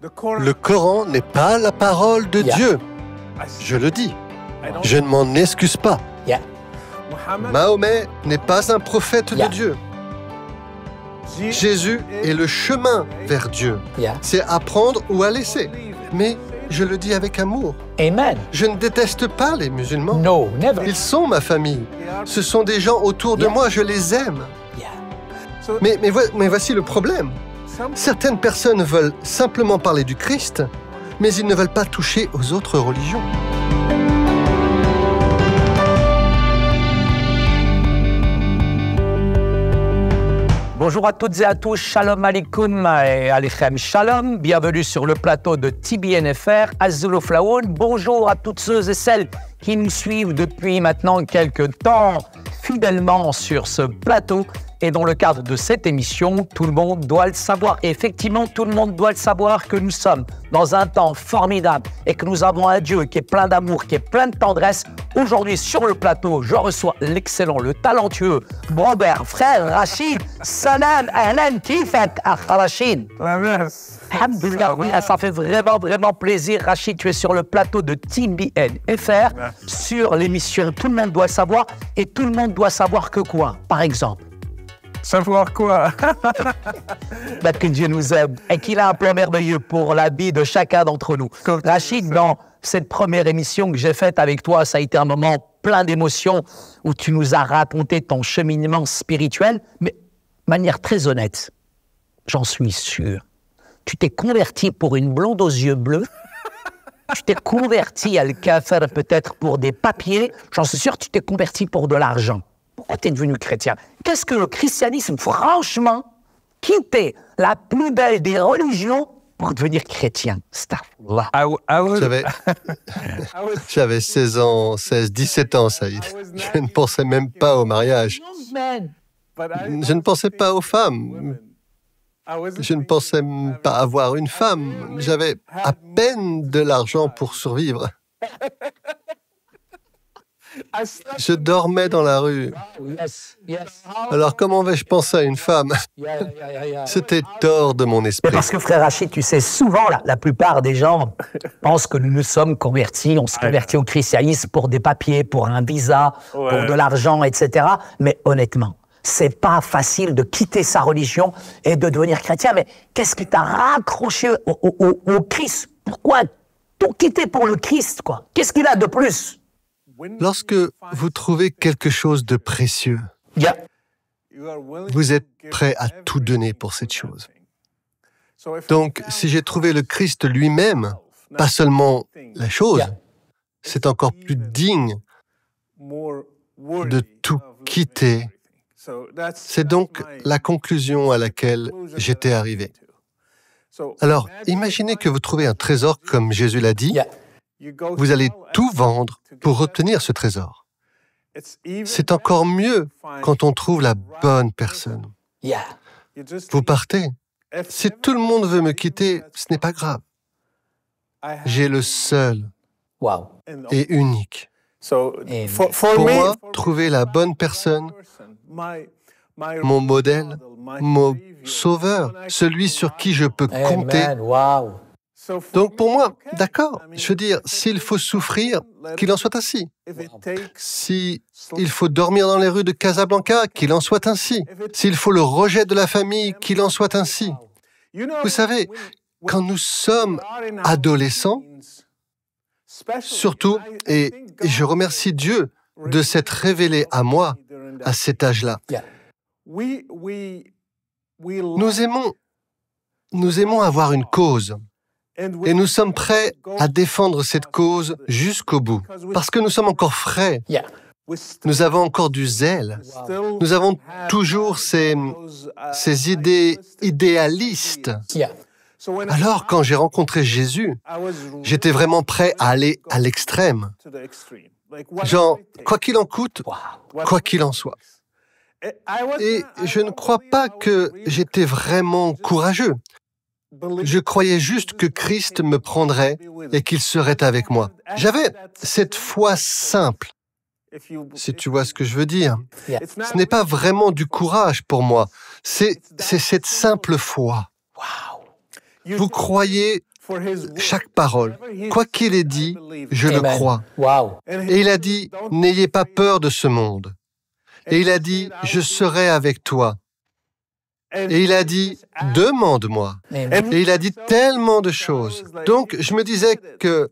Le Coran n'est pas la parole de Dieu. Je le dis. Je ne m'en excuse pas. Mahomet n'est pas un prophète de Dieu. Jésus est le chemin vers Dieu. C'est à prendre ou à laisser. Mais je le dis avec amour. Amen. Je ne déteste pas les musulmans. No, never. Ils sont ma famille. Ce sont des gens autour de moi, je les aime. Mais voici le problème. Certaines personnes veulent simplement parler du Christ, mais ils ne veulent pas toucher aux autres religions. Bonjour à toutes et à tous, shalom alaikum et alechem shalom. Bienvenue sur le plateau de TBNFR, Azul Flaoun. Bonjour à toutes ceux et celles qui nous suivent depuis maintenant quelques temps fidèlement sur ce plateau. Et dans le cadre de cette émission, tout le monde doit le savoir. Et effectivement, tout le monde doit le savoir que nous sommes dans un temps formidable et que nous avons un Dieu qui est plein d'amour, qui est plein de tendresse. Aujourd'hui, sur le plateau, je reçois l'excellent, le talentueux Robert, frère Rachid, Salam, Ahlan, Kifak, Rachid. Alhamdulillah, oui, ça fait vraiment plaisir. Rachid, tu es sur le plateau de TBNFR, sur l'émission Tout le monde doit le savoir. Et tout le monde doit savoir que quoi, par exemple? Savoir quoi? Que Dieu nous aime et qu'il a un plan merveilleux pour la vie de chacun d'entre nous. Rachid, dans cette première émission que j'ai faite avec toi, ça a été un moment plein d'émotions où tu nous as raconté ton cheminement spirituel, mais de manière très honnête, j'en suis sûr. Tu t'es converti pour une blonde aux yeux bleus. Tu t'es converti à Al-Kafir peut-être pour des papiers. J'en suis sûr, tu t'es converti pour de l'argent. Pourquoi tu es devenu chrétien? Qu'est-ce que le christianisme, franchement, quitter la plus belle des religions pour devenir chrétien? J'avais 16 ans, 17 ans, Saïd. Je ne pensais même pas au mariage. Je ne pensais pas aux femmes. Je ne pensais pas avoir une femme. J'avais à peine de l'argent pour survivre. Je dormais dans la rue. Alors comment vais-je penser à une femme? C'était hors de mon esprit. Mais parce que frère Rachid, tu sais, souvent, la plupart des gens pensent que nous nous sommes convertis, on se convertit au christianisme pour des papiers, pour un visa, pour de l'argent, etc. Mais honnêtement, c'est pas facile de quitter sa religion et de devenir chrétien. Mais qu'est-ce qui t'a raccroché au Christ? Pourquoi tout quitter pour le Christ, quoi? Qu'est-ce qu'il a de plus? Lorsque vous trouvez quelque chose de précieux, vous êtes prêt à tout donner pour cette chose. Donc, si j'ai trouvé le Christ lui-même, pas seulement la chose, c'est encore plus digne de tout quitter. C'est donc la conclusion à laquelle j'étais arrivé. Alors, imaginez que vous trouvez un trésor comme Jésus l'a dit. Vous allez tout vendre pour obtenir ce trésor. C'est encore mieux quand on trouve la bonne personne. Vous partez. Si tout le monde veut me quitter, ce n'est pas grave. J'ai le seul et unique. Pour moi, trouver la bonne personne, mon modèle, mon sauveur, celui sur qui je peux compter. Donc pour moi, d'accord, je veux dire, s'il faut souffrir, qu'il en soit ainsi. S'il faut dormir dans les rues de Casablanca, qu'il en soit ainsi. S'il faut le rejet de la famille, qu'il en soit ainsi. Vous savez, quand nous sommes adolescents, surtout, et je remercie Dieu de s'être révélé à moi à cet âge-là, nous aimons avoir une cause. Et nous sommes prêts à défendre cette cause jusqu'au bout, parce que nous sommes encore frais. Nous avons encore du zèle. Nous avons toujours ces idées idéalistes. Alors, quand j'ai rencontré Jésus, j'étais vraiment prêt à aller à l'extrême. Genre, quoi qu'il en coûte, quoi qu'il en soit. Et je ne crois pas que j'étais vraiment courageux. Je croyais juste que Christ me prendrait et qu'il serait avec moi. J'avais cette foi simple, si tu vois ce que je veux dire. Ce n'est pas vraiment du courage pour moi, c'est cette simple foi. Vous croyez chaque parole. Quoi qu'il ait dit, je le crois. Wow. Et il a dit, n'ayez pas peur de ce monde. Et il a dit, je serai avec toi. Et il a dit, demande-moi. Et il a dit tellement de choses. Donc, je me disais que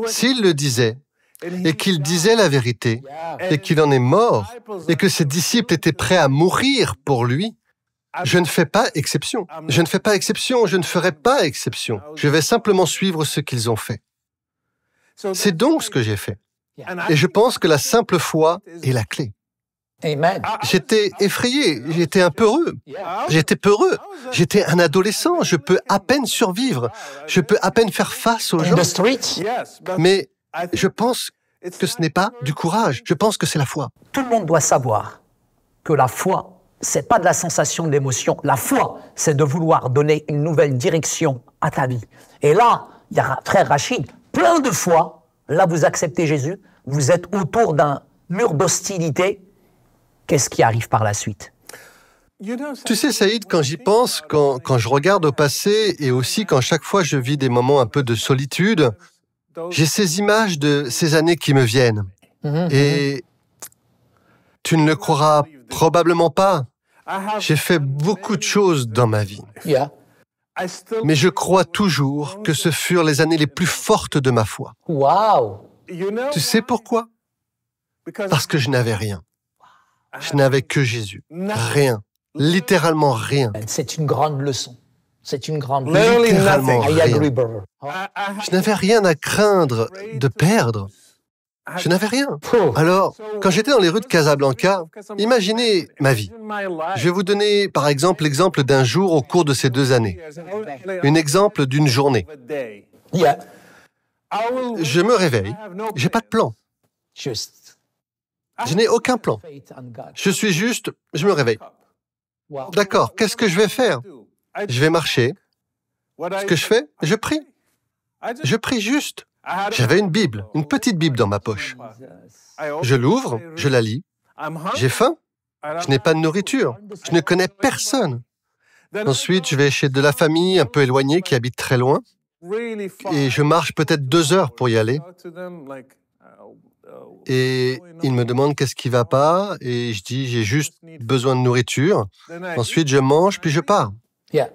s'il le disait, et qu'il disait la vérité, et qu'il en est mort, et que ses disciples étaient prêts à mourir pour lui, je ne fais pas exception. Je ne fais pas exception, je ne ferai pas exception. Je vais simplement suivre ce qu'ils ont fait. C'est donc ce que j'ai fait. Et je pense que la simple foi est la clé. Amen. J'étais effrayé, j'étais un peureux. J'étais peureux. J'étais un adolescent, je peux à peine survivre. Je peux à peine faire face aux gens. In the street, Mais je pense que ce n'est pas du courage, je pense que c'est la foi. tout le monde doit savoir que la foi, c'est pas de la sensation de l'émotion. La foi, c'est de vouloir donner une nouvelle direction à ta vie. Et là, il y a frère Rachid, plein de fois, là vous acceptez Jésus, vous êtes autour d'un mur d'hostilité. Qu'est-ce qui arrive par la suite? Tu sais, Saïd, quand j'y pense, quand je regarde au passé et aussi quand chaque fois je vis des moments un peu de solitude, j'ai ces images de ces années qui me viennent. Et tu ne le croiras probablement pas. J'ai fait beaucoup de choses dans ma vie. Yeah. Mais je crois toujours que ce furent les années les plus fortes de ma foi. Wow. Tu sais pourquoi? Parce que je n'avais rien. Je n'avais que Jésus. Rien. Littéralement rien. C'est une grande leçon. C'est une grande leçon. Littéralement I agree, rien. brother. Je n'avais rien à craindre de perdre. Je n'avais rien. Alors, quand j'étais dans les rues de Casablanca, imaginez ma vie. Je vais vous donner, par exemple, l'exemple d'un jour au cours de ces 2 années. Un exemple d'une journée. Yeah. Je me réveille, j'ai pas de plan. Juste. Je n'ai aucun plan. Faith on God. Je suis juste, je me réveille. Wow. D'accord, qu'est-ce que je vais faire? Je vais marcher. Ce que je fais, je prie. Je prie juste. J'avais une Bible, une petite Bible dans ma poche. Je l'ouvre, je la lis. J'ai faim. Je n'ai pas de nourriture. Je ne connais personne. Ensuite, je vais chez de la famille un peu éloignée qui habite très loin. Et je marche peut-être 2 heures pour y aller. Et ils me demandent qu'est-ce qui va pas. Et je dis, j'ai juste besoin de nourriture. Ensuite, je mange, puis je pars. Yeah.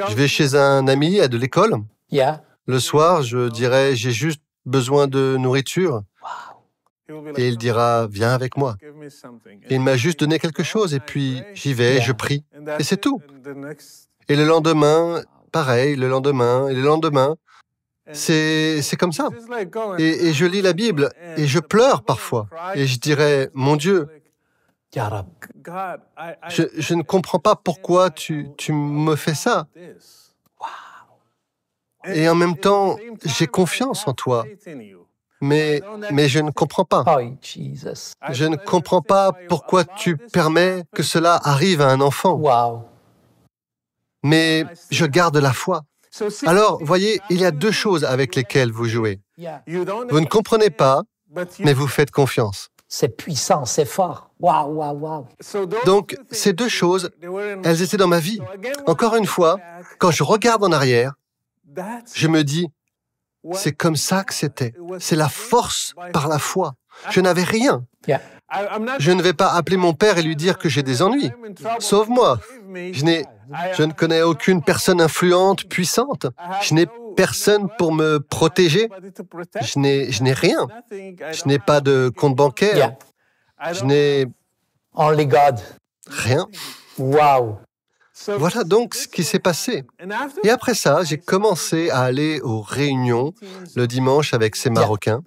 Je vais chez un ami de l'école. Yeah. Le soir, je dirai, j'ai juste besoin de nourriture. Et il dira, viens avec moi. Et il m'a juste donné quelque chose, et puis j'y vais, je prie. Et c'est tout. Et le lendemain, pareil, le lendemain, et le lendemain. C'est comme ça. Et je lis la Bible, et je pleure parfois. Et je dirais, mon Dieu, Ya Rab. je ne comprends pas pourquoi tu me fais ça. Et en même temps, j'ai confiance en toi. Mais je ne comprends pas. Oh, Jesus. Je ne comprends pas pourquoi tu permets que cela arrive à un enfant. Wow. Mais je garde la foi. Alors, voyez, il y a 2 choses avec lesquelles vous jouez. Yeah. Vous ne comprenez pas, mais vous faites confiance. C'est puissant, c'est fort. Wow, wow, wow. Donc, ces 2 choses, elles étaient dans ma vie. Encore une fois, quand je regarde en arrière, je me dis, c'est comme ça que c'était. C'est la force par la foi. Je n'avais rien. Yeah. Je ne vais pas appeler mon père et lui dire que j'ai des ennuis. Sauve-moi. Je ne connais aucune personne influente, puissante. Je n'ai personne pour me protéger. Je n'ai rien. Je n'ai pas de compte bancaire. Yeah. Je n'ai Only God. rien. Wow. Voilà donc ce qui s'est passé. Et après ça, j'ai commencé à aller aux réunions le dimanche avec ces Marocains.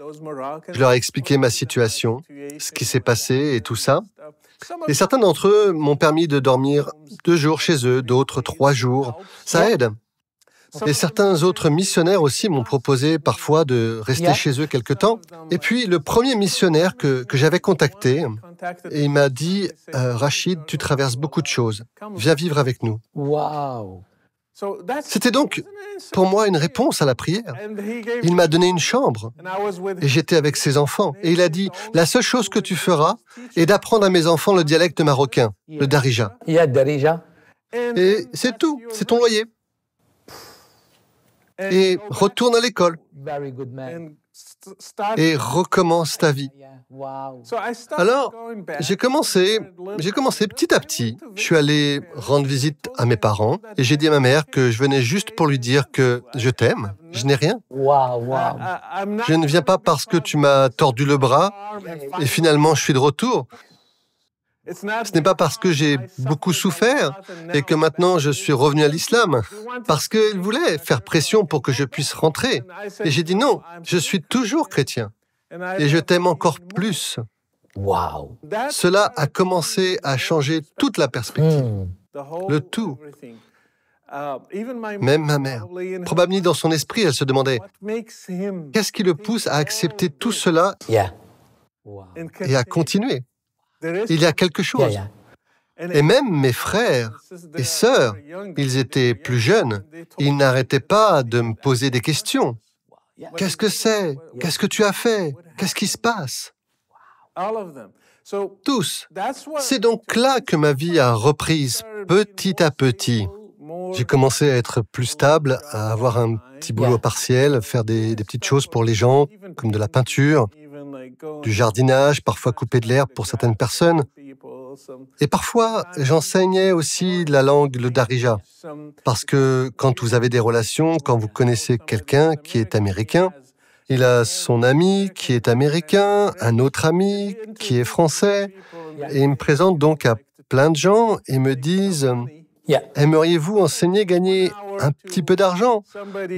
Je leur ai expliqué ma situation, ce qui s'est passé et tout ça. Et certains d'entre eux m'ont permis de dormir 2 jours chez eux, d'autres 3 jours. Ça aide. Et certains autres missionnaires aussi m'ont proposé parfois de rester chez eux quelque temps. Et puis le premier missionnaire que j'avais contacté, et il m'a dit « Rachid, tu traverses beaucoup de choses. Viens vivre avec nous. Wow. » C'était donc pour moi une réponse à la prière. Il m'a donné une chambre et j'étais avec ses enfants. Et il a dit « La seule chose que tu feras est d'apprendre à mes enfants le dialecte marocain, le darija. Yeah, Darija. » Et c'est tout, c'est ton loyer. et retourne à l'école Very good man. et recommence ta vie. Wow. Alors, j'ai commencé petit à petit. Je suis allé rendre visite à mes parents et j'ai dit à ma mère que je venais juste pour lui dire que je t'aime, je n'ai rien. Wow, wow. Je ne viens pas parce que tu m'as tordu le bras et finalement je suis de retour. Ce n'est pas parce que j'ai beaucoup souffert et que maintenant je suis revenu à l'islam, parce qu'ils voulaient faire pression pour que je puisse rentrer. Et j'ai dit non, je suis toujours chrétien et je t'aime encore plus. Wow. Cela a commencé à changer toute la perspective, le tout. Même ma mère, probablement dans son esprit, elle se demandait qu'est-ce qui le pousse à accepter tout cela Yeah. Wow. et à continuer. Il y a quelque chose. Et même mes frères et sœurs, ils étaient plus jeunes, ils n'arrêtaient pas de me poser des questions. Qu'est-ce que c'est? Qu'est-ce que tu as fait? Qu'est-ce qui se passe? Tous. C'est donc là que ma vie a reprise petit à petit. J'ai commencé à être plus stable, à avoir un petit boulot partiel, faire des petites choses pour les gens, comme de la peinture, du jardinage, parfois couper de l'herbe pour certaines personnes. Et parfois, j'enseignais aussi la langue, le darija. Parce que quand vous avez des relations, quand vous connaissez quelqu'un qui est américain, il a son ami qui est américain, un autre ami qui est français, et il me présente donc à plein de gens et me disent « Aimeriez-vous enseigner, gagner un petit peu d'argent ?»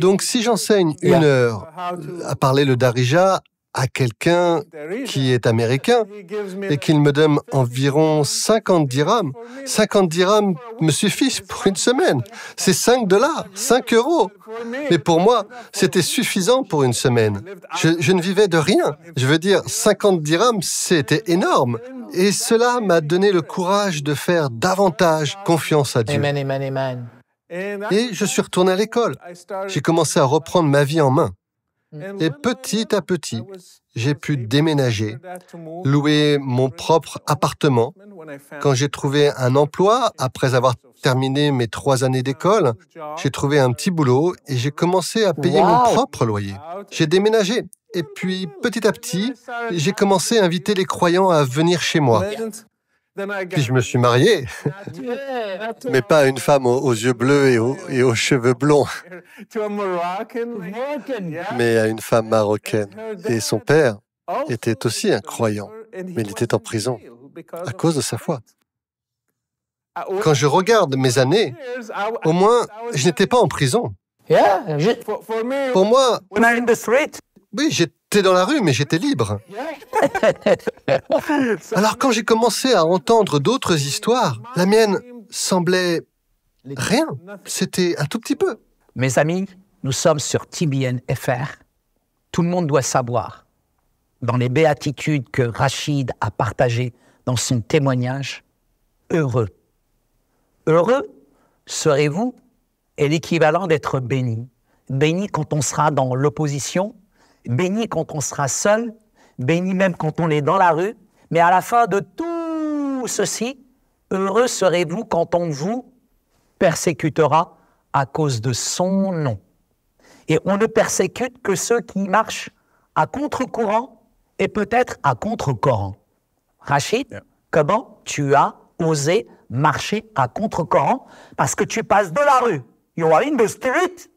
Donc si j'enseigne 1 heure à parler le darija à quelqu'un qui est américain et qu'il me donne environ 50 dirhams. 50 dirhams me suffisent pour 1 semaine. C'est $5, 5 euros. Mais pour moi, c'était suffisant pour 1 semaine. Je ne vivais de rien. Je veux dire, 50 dirhams, c'était énorme. Et cela m'a donné le courage de faire davantage confiance à Dieu. Amen, amen, amen. Et je suis retourné à l'école. J'ai commencé à reprendre ma vie en main. Et petit à petit, j'ai pu déménager, louer mon propre appartement. Quand j'ai trouvé un emploi, après avoir terminé mes 3 années d'école, j'ai trouvé un petit boulot et j'ai commencé à payer mon propre loyer. J'ai déménagé. Et puis, petit à petit, j'ai commencé à inviter les croyants à venir chez moi. Puis je me suis marié, mais pas à une femme aux yeux bleus et aux cheveux blonds, mais à une femme marocaine. Et son père était aussi un croyant, mais il était en prison à cause de sa foi. Quand je regarde mes années, au moins, je n'étais pas en prison. Pour moi, oui, j'étais dans la rue, mais j'étais libre. Alors quand j'ai commencé à entendre d'autres histoires, la mienne semblait rien. C'était un tout petit peu. Mes amis, nous sommes sur TBN FR. Tout le monde doit savoir, dans les béatitudes que Rachid a partagées dans son témoignage, heureux. Heureux serez-vous est l'équivalent d'être béni. Béni quand on sera dans l'opposition, béni quand on sera seul, béni même quand on est dans la rue, mais à la fin de tout ceci, heureux serez-vous quand on vous persécutera à cause de son nom. Et on ne persécute que ceux qui marchent à contre-courant et peut-être à contre-courant. Rachid, comment tu as osé marcher à contre-courant parce que tu passes de la rue, you are in the street,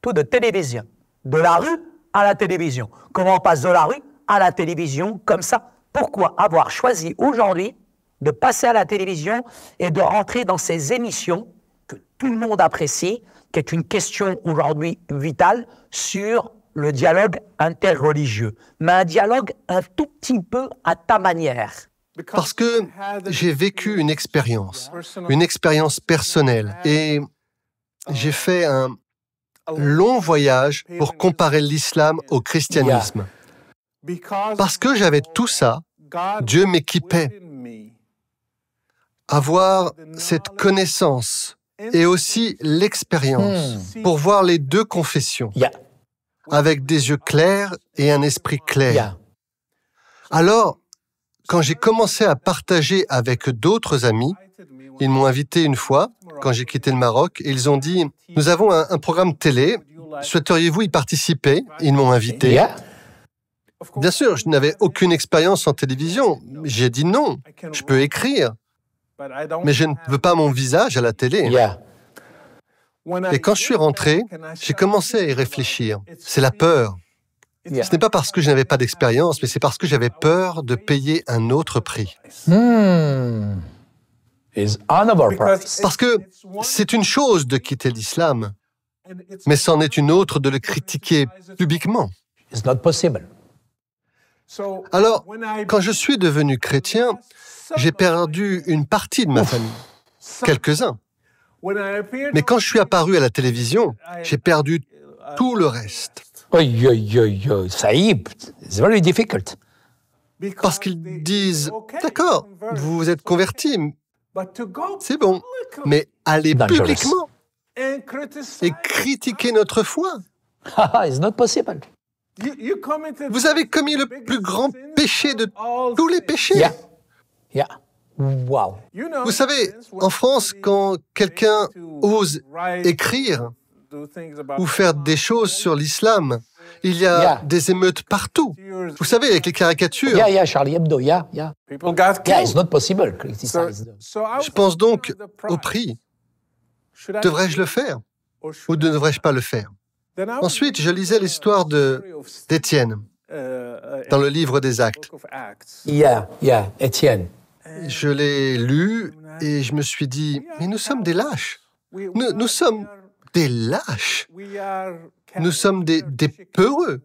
to the télévision. De la rue à la télévision. Comment on passe de la rue à la télévision comme ça? Pourquoi avoir choisi aujourd'hui de passer à la télévision et de rentrer dans ces émissions que tout le monde apprécie, qui est une question aujourd'hui vitale sur le dialogue interreligieux, mais un dialogue un tout petit peu à ta manière. Parce que j'ai vécu une expérience personnelle, et j'ai fait un long voyage pour comparer l'islam au christianisme. Parce que j'avais tout ça, Dieu m'équipait. Avoir cette connaissance et aussi l'expérience pour voir les deux confessions avec des yeux clairs et un esprit clair. Alors, quand j'ai commencé à partager avec d'autres amis, ils m'ont invité une fois, quand j'ai quitté le Maroc, et ils ont dit « Nous avons un programme télé, souhaiteriez-vous y participer? Ils m'ont invité. Yeah. Bien sûr, je n'avais aucune expérience en télévision. J'ai dit non, je peux écrire, mais je ne veux pas mon visage à la télé. Yeah. Et quand je suis rentré, j'ai commencé à y réfléchir. C'est la peur. Yeah. Ce n'est pas parce que je n'avais pas d'expérience, mais c'est parce que j'avais peur de payer un autre prix. Is honorable price. Parce que c'est une chose de quitter l'islam, mais c'en est une autre de le critiquer publiquement. It's not possible. Alors, quand je suis devenu chrétien, j'ai perdu une partie de ma famille, quelques-uns. Mais quand je suis apparu à la télévision, j'ai perdu tout le reste. Saïb, it's very difficult. Parce qu'ils disent, d'accord, vous vous êtes convertis, c'est bon, mais allez Dangerous. publiquement et critiquer notre foi. It's not possible. Vous avez commis le plus grand péché de tous les péchés. Yeah. Yeah. Wow. Vous savez, en France, quand quelqu'un ose écrire ou faire des choses sur l'islam, il y a Yeah. des émeutes partout. Vous savez, avec les caricatures. Yeah, Charlie Hebdo, yeah. Yeah, it's not possible. Criticize. Je pense donc au prix. Devrais-je le faire ou ne devrais-je pas le faire? Ensuite, je lisais l'histoire d'Étienne dans le livre des Actes. Yeah, Étienne. Je l'ai lu et je me suis dit, mais nous sommes des lâches. Nous sommes des lâches. Nous sommes des peureux.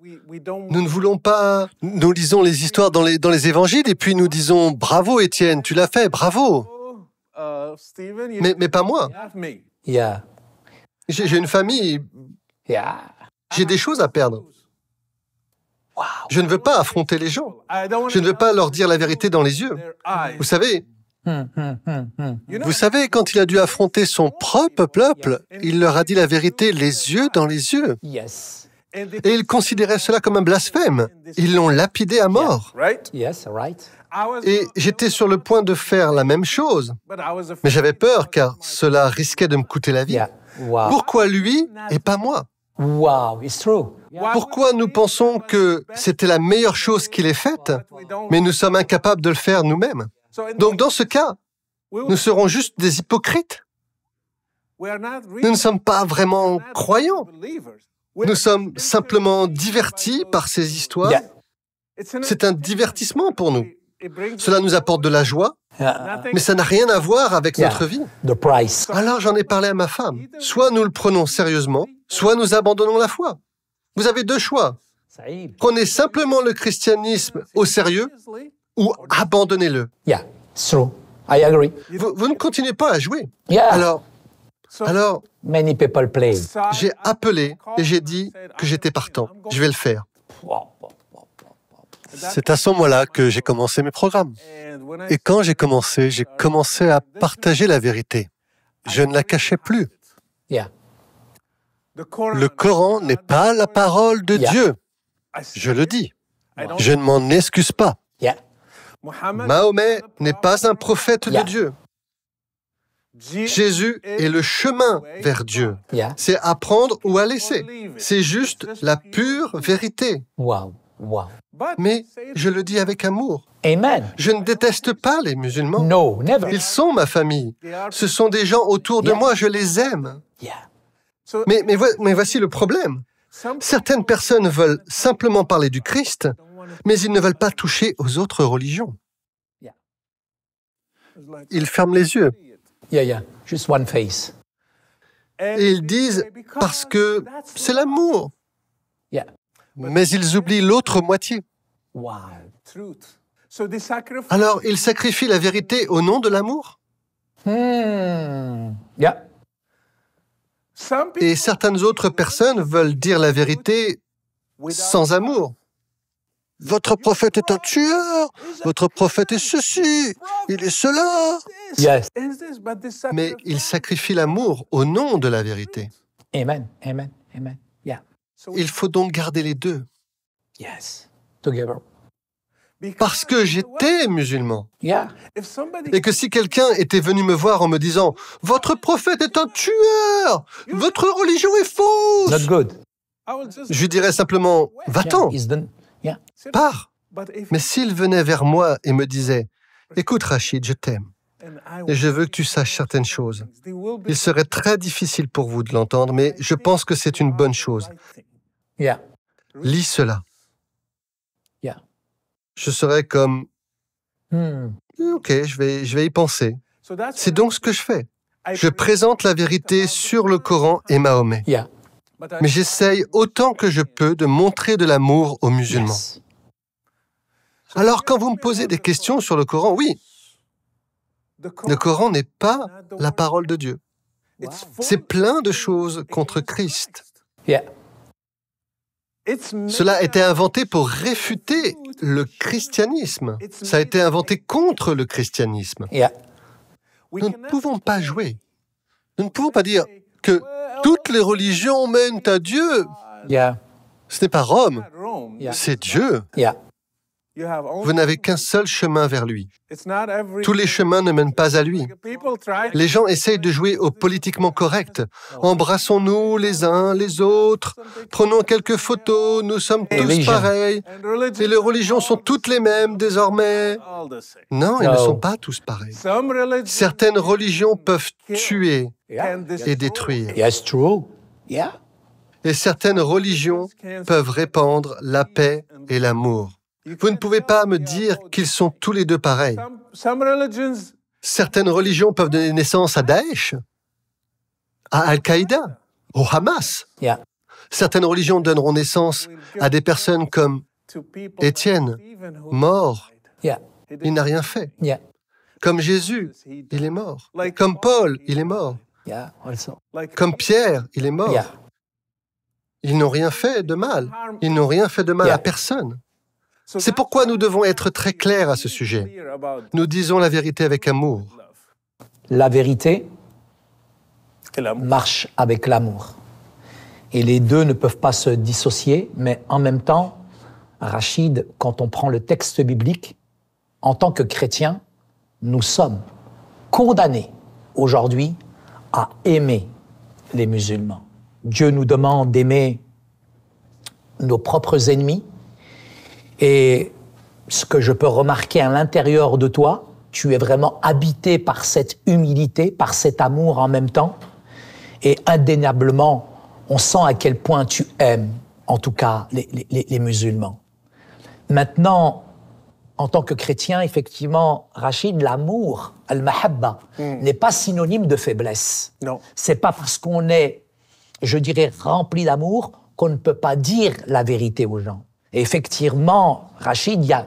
Nous ne voulons pas... Nous lisons les histoires dans les évangiles et puis nous disons, bravo Étienne, tu l'as fait, bravo. Mais pas moi. Yeah. J'ai une famille, Yeah. j'ai des choses à perdre. Wow. Je ne veux pas affronter les gens. Je ne veux pas leur dire la vérité dans les yeux. Vous savez, quand il a dû affronter son propre peuple, il leur a dit la vérité les yeux dans les yeux. Yes. Et ils considéraient cela comme un blasphème. Ils l'ont lapidé à mort. Yes, right. Et j'étais sur le point de faire la même chose. Mais j'avais peur car cela risquait de me coûter la vie. Yeah. Wow. Pourquoi lui et pas moi? Wow, it's true. Pourquoi nous pensons que c'était la meilleure chose qu'il ait faite, mais nous sommes incapables de le faire nous-mêmes? Donc dans ce cas, nous serons juste des hypocrites. Nous ne sommes pas vraiment croyants. Nous sommes simplement divertis par ces histoires. Yeah. C'est un divertissement pour nous. Cela nous apporte de la joie, Yeah. mais ça n'a rien à voir avec Yeah. notre vie. The price. Alors j'en ai parlé à ma femme. Soit nous le prenons sérieusement, soit nous abandonnons la foi. Vous avez deux choix. Saïb. Prenez simplement le christianisme au sérieux ou abandonnez-le. Yeah, it's true. I agree. Vous ne continuez pas à jouer. Yeah. Alors, Many people play. j'ai appelé et j'ai dit que j'étais partant. Je vais le faire. Wow. C'est à ce moment-là que j'ai commencé mes programmes. Et quand j'ai commencé à partager la vérité. Je ne la cachais plus. Yeah. Le Coran n'est pas la parole de Dieu. Je le dis. Je ne m'en excuse pas. Yeah. Mahomet n'est pas un prophète de Yeah. Dieu. Jésus est le chemin vers Dieu. Yeah. C'est à prendre ou à laisser. C'est juste la pure vérité. Wow. Wow. Mais je le dis avec amour. Amen. Je ne déteste pas les musulmans. No, never. Ils sont ma famille. Ce sont des gens autour de Yeah. moi, je les aime. Yeah. Mais voici le problème. Certaines personnes veulent simplement parler du Christ, mais ils ne veulent pas toucher aux autres religions. Ils ferment les yeux Yeah. Just one face. et ils disent « parce que c'est l'amour Yeah. ». Mais ils oublient l'autre moitié. Wow. Alors, ils sacrifient la vérité au nom de l'amour. Yeah. Et certaines autres personnes veulent dire la vérité sans amour. Votre prophète est un tueur, votre prophète est ceci, il est cela. Yes. Mais ils sacrifient l'amour au nom de la vérité. Amen. Amen. Amen. Yeah. Il faut donc garder les deux. Yes. Together. Parce que j'étais musulman. Yeah. Et que si quelqu'un était venu me voir en me disant « Votre prophète est un tueur, votre religion est fausse », Not good. Je lui dirais simplement, va-t'en, pars. Mais s'il venait vers moi et me disait, écoute Rachid, je t'aime, et je veux que tu saches certaines choses, il serait très difficile pour vous de l'entendre, mais je pense que c'est une bonne chose. Lis cela. Je serais comme, ok, je vais y penser. C'est donc ce que je fais. Je présente la vérité sur le Coran et Mahomet. Mais j'essaye autant que je peux de montrer de l'amour aux musulmans. Alors quand vous me posez des questions sur le Coran, oui, le Coran n'est pas la parole de Dieu. C'est plein de choses contre Christ. Cela a été inventé pour réfuter le christianisme. Ça a été inventé contre le christianisme. Nous ne pouvons pas jouer. Nous ne pouvons pas dire que toutes les religions mènent à Dieu. Ce n'est pas Rome, c'est Dieu. Vous n'avez qu'un seul chemin vers lui. Tous les chemins ne mènent pas à lui. Les gens essayent de jouer au politiquement correct. Embrassons-nous les uns les autres, prenons quelques photos, nous sommes tous pareils. Et les religions sont toutes les mêmes désormais. Non, ils ne sont pas tous pareils. Certaines religions peuvent tuer et détruire. Et certaines religions peuvent répandre la paix et l'amour. Vous ne pouvez pas me dire qu'ils sont tous les deux pareils. Certaines religions peuvent donner naissance à Daesh, à Al-Qaïda, au Hamas. Certaines religions donneront naissance à des personnes comme Étienne, mort. Il n'a rien fait. Comme Jésus, il est mort. Comme Paul, il est mort. Comme Pierre, il est mort. Ils n'ont rien fait de mal. Ils n'ont rien fait de mal à personne. C'est pourquoi nous devons être très clairs à ce sujet. Nous disons la vérité avec amour. La vérité marche avec l'amour. Et les deux ne peuvent pas se dissocier, mais en même temps, Rachid, quand on prend le texte biblique, en tant que chrétiens, nous sommes condamnés aujourd'hui à aimer les musulmans. Dieu nous demande d'aimer nos propres ennemis. Et ce que je peux remarquer à l'intérieur de toi, tu es vraiment habité par cette humilité, par cet amour en même temps. Et indéniablement, on sent à quel point tu aimes, en tout cas, les musulmans. Maintenant, en tant que chrétien, effectivement, Rachid, l'amour, al-mahabba, n'est pas synonyme de faiblesse. Non. C'est pas parce qu'on est, je dirais, rempli d'amour qu'on ne peut pas dire la vérité aux gens. Et effectivement, Rachid, il y a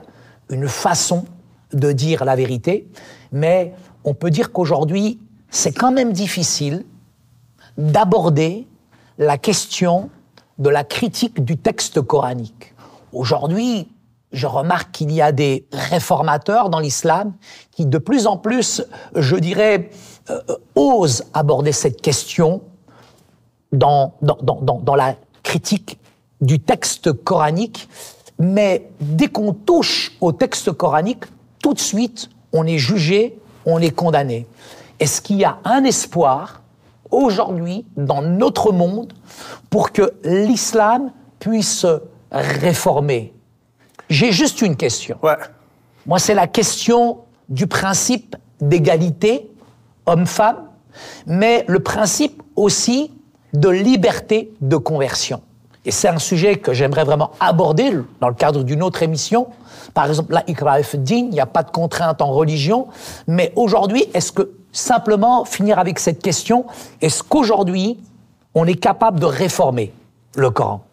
une façon de dire la vérité, mais on peut dire qu'aujourd'hui, c'est quand même difficile d'aborder la question de la critique du texte coranique. Aujourd'hui, je remarque qu'il y a des réformateurs dans l'islam qui, de plus en plus, je dirais, osent aborder cette question dans la critique du texte coranique, mais dès qu'on touche au texte coranique, tout de suite, on est jugé, on est condamné. Est-ce qu'il y a un espoir aujourd'hui dans notre monde pour que l'islam puisse se réformer? J'ai juste une question. Moi, c'est la question du principe d'égalité homme-femme, mais le principe aussi de liberté de conversion. Et c'est un sujet que j'aimerais vraiment aborder dans le cadre d'une autre émission. Par exemple, là, Iqra Din, il n'y a pas de contrainte en religion. Mais aujourd'hui, est-ce que, simplement, finir avec cette question, est-ce qu'aujourd'hui, on est capable de réformer le Coran?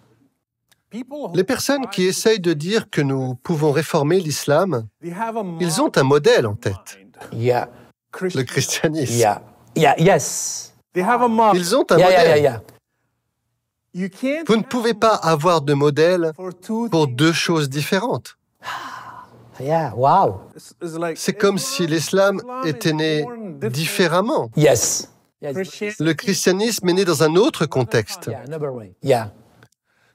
Les personnes qui essayent de dire que nous pouvons réformer l'islam, ils ont un modèle en tête. Le christianisme. Yes. Ils ont un modèle. Vous ne pouvez pas avoir de modèle pour deux choses différentes. Wow. C'est comme si l'islam était né différemment. Yes. Le christianisme est né dans un autre contexte.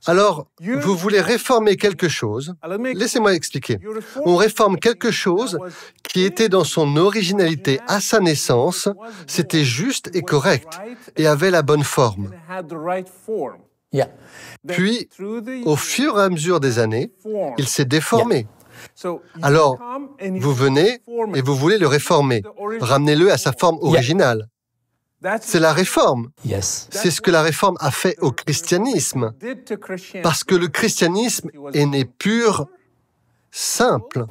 Alors, vous voulez réformer quelque chose. Laissez-moi expliquer. On réforme quelque chose qui était dans son originalité à sa naissance, c'était juste et correct, et avait la bonne forme. Puis, au fur et à mesure des années, il s'est déformé. Alors, vous venez et vous voulez le réformer. Ramenez-le à sa forme originale. C'est la réforme. C'est ce que la réforme a fait au christianisme. Parce que le christianisme est né pur, simple.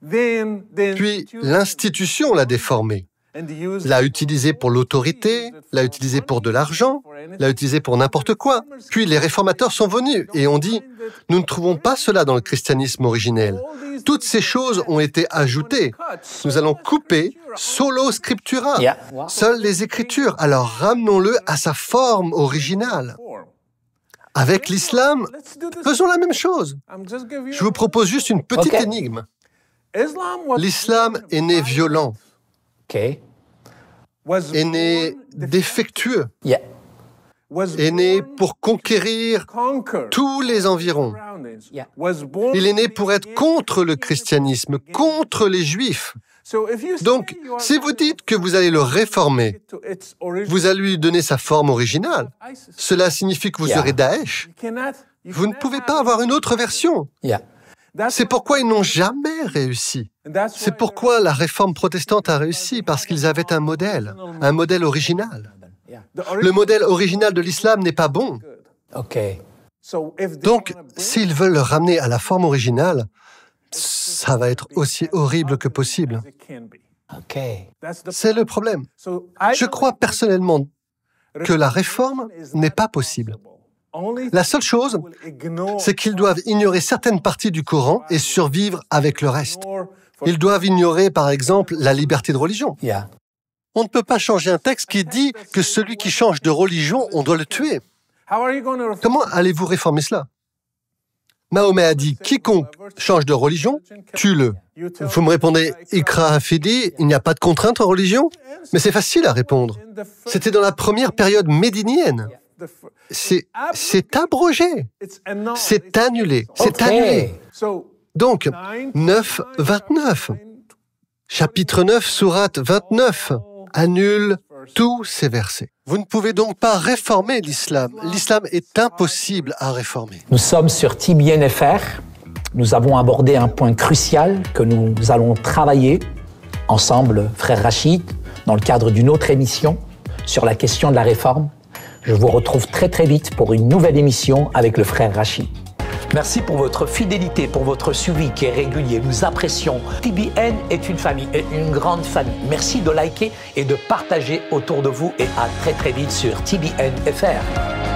Puis, l'institution l'a déformé. L'a utilisé pour l'autorité, l'a utilisé pour de l'argent, l'a utilisé pour n'importe quoi. Puis les réformateurs sont venus et ont dit « Nous ne trouvons pas cela dans le christianisme originel. Toutes ces choses ont été ajoutées. Nous allons couper solo scriptura, seules les Écritures. Alors ramenons-le à sa forme originale. » Avec l'islam, faisons la même chose. Je vous propose juste une petite énigme. L'islam est né violent. Est né défectueux, est né pour conquérir tous les environs. Il est né pour être contre le christianisme, contre les Juifs. Donc, si vous dites que vous allez le réformer, vous allez lui donner sa forme originale, cela signifie que vous serez Daesh. Vous ne pouvez pas avoir une autre version. C'est pourquoi ils n'ont jamais réussi. C'est pourquoi la réforme protestante a réussi, parce qu'ils avaient un modèle original. Le modèle original de l'islam n'est pas bon. Donc, s'ils veulent le ramener à la forme originale, ça va être aussi horrible que possible. C'est le problème. Je crois personnellement que la réforme n'est pas possible. La seule chose, c'est qu'ils doivent ignorer certaines parties du Coran et survivre avec le reste. Ils doivent ignorer, par exemple, la liberté de religion. On ne peut pas changer un texte qui dit que celui qui change de religion, on doit le tuer. Comment allez-vous réformer cela? Mahomet a dit, quiconque change de religion, tue-le. Vous me répondez, Ikra Fidi, il n'y a pas de contrainte en religion? Mais c'est facile à répondre. C'était dans la première période médinienne. C'est abrogé, c'est annulé, c'est annulé. Donc, 9, 29, chapitre 9, sourate 29, annule tous ces versets. Vous ne pouvez donc pas réformer l'islam. L'islam est impossible à réformer. Nous sommes sur TBN-FR. Nous avons abordé un point crucial que nous allons travailler ensemble, frère Rachid, dans le cadre d'une autre émission sur la question de la réforme. Je vous retrouve très très vite pour une nouvelle émission avec le frère Rachid. Merci pour votre fidélité, pour votre suivi qui est régulier. Nous apprécions. TBN est une famille, et une grande famille. Merci de liker et de partager autour de vous et à très très vite sur TBN-FR.